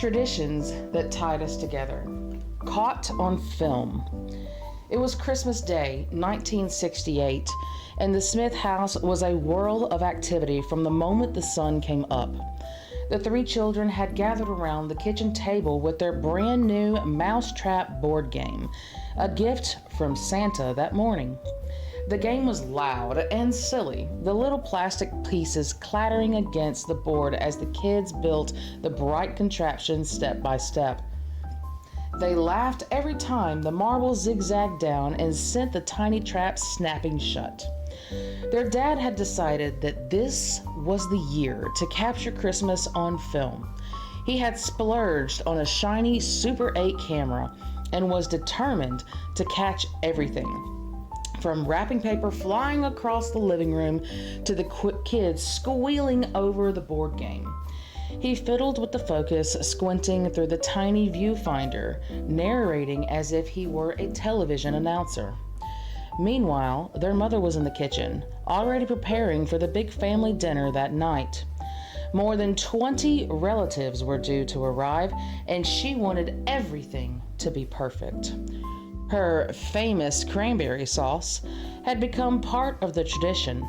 Traditions that tied us together. Caught on film. It was Christmas Day, 1968, and the Smith house was a whirl of activity from the moment the sun came up. The three children had gathered around the kitchen table with their brand new Mousetrap board game, a gift from Santa that morning. The game was loud and silly, the little plastic pieces clattering against the board as the kids built the bright contraption step by step. They laughed every time the marbles zigzagged down and sent the tiny traps snapping shut. Their dad had decided that this was the year to capture Christmas on film. He had splurged on a shiny Super 8 camera and was determined to catch everything, from wrapping paper flying across the living room to the kids squealing over the board game. He fiddled with the focus, squinting through the tiny viewfinder, narrating as if he were a television announcer. Meanwhile, their mother was in the kitchen, already preparing for the big family dinner that night. More than 20 relatives were due to arrive, and she wanted everything to be perfect. Her famous cranberry sauce had become part of the tradition.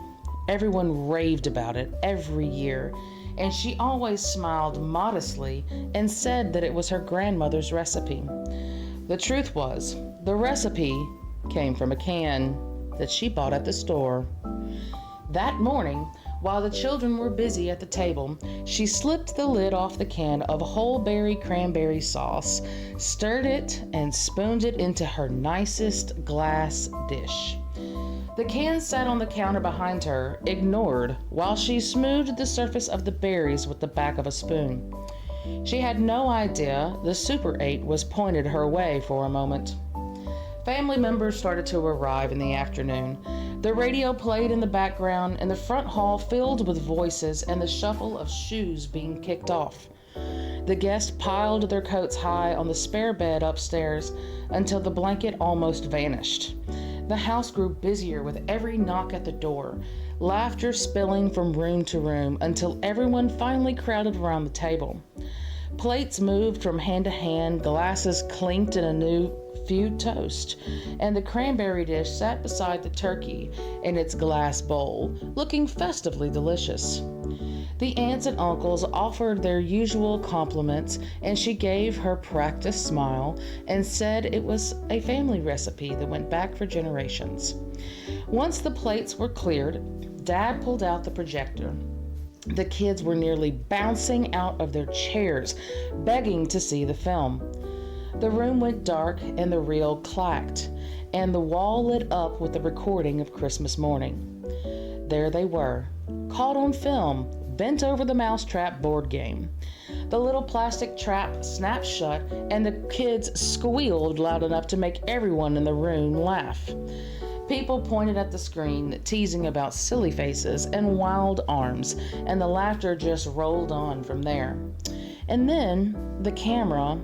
Everyone raved about it every year, and she always smiled modestly and said that it was her grandmother's recipe. The truth was, the recipe came from a can that she bought at the store. That morning, while the children were busy at the table, she slipped the lid off the can of whole berry cranberry sauce, stirred it, and spooned it into her nicest glass dish. The can sat on the counter behind her, ignored, while she smoothed the surface of the berries with the back of a spoon. She had no idea the Super 8 was pointed her way for a moment. Family members started to arrive in the afternoon. The radio played in the background, and the front hall filled with voices and the shuffle of shoes being kicked off. The guests piled their coats high on the spare bed upstairs until the blanket almost vanished. The house grew busier with every knock at the door, laughter spilling from room to room until everyone finally crowded around the table. Plates moved from hand to hand, glasses clinked in a new feud toast, and the cranberry dish sat beside the turkey in its glass bowl, looking festively delicious. The aunts and uncles offered their usual compliments, and she gave her practiced smile and said it was a family recipe that went back for generations. Once the plates were cleared, Dad pulled out the projector. The kids were nearly bouncing out of their chairs, begging to see the film. The room went dark and the reel clacked, and the wall lit up with the recording of Christmas morning. There they were, caught on film, bent over the Mousetrap board game. The little plastic trap snapped shut, and the kids squealed loud enough to make everyone in the room laugh. People pointed at the screen, teasing about silly faces and wild arms, and the laughter just rolled on from there. And then the camera,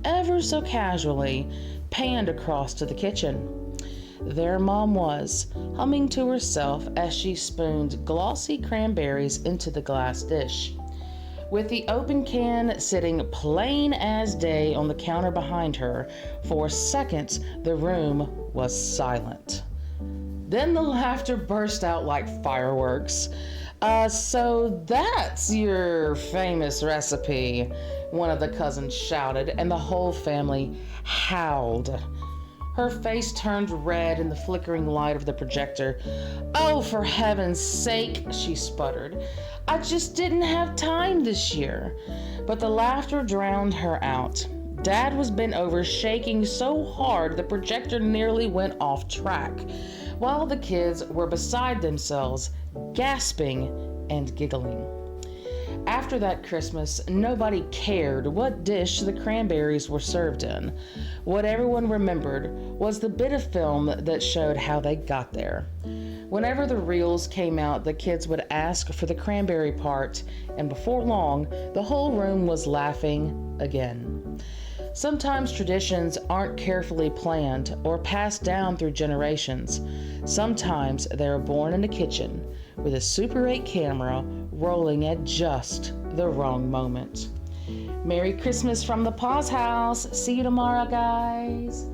ever so casually, panned across to the kitchen. There Mom was, humming to herself as she spooned glossy cranberries into the glass dish. With the open can sitting plain as day on the counter behind her, for seconds the room was silent. Then the laughter burst out like fireworks. So that's your famous recipe," one of the cousins shouted, and the whole family howled. Her face turned red in the flickering light of the projector. "Oh, for heaven's sake," she sputtered. "I just didn't have time this year." But the laughter drowned her out. Dad was bent over, shaking so hard the projector nearly went off track, while the kids were beside themselves, gasping and giggling. After that Christmas, nobody cared what dish the cranberries were served in. What everyone remembered was the bit of film that showed how they got there. Whenever the reels came out, the kids would ask for the cranberry part, and before long, the whole room was laughing again. Sometimes traditions aren't carefully planned or passed down through generations. Sometimes they are born in a kitchen with a Super 8 camera rolling at just the wrong moment. Merry Christmas from the Paawz house. See you tomorrow, guys.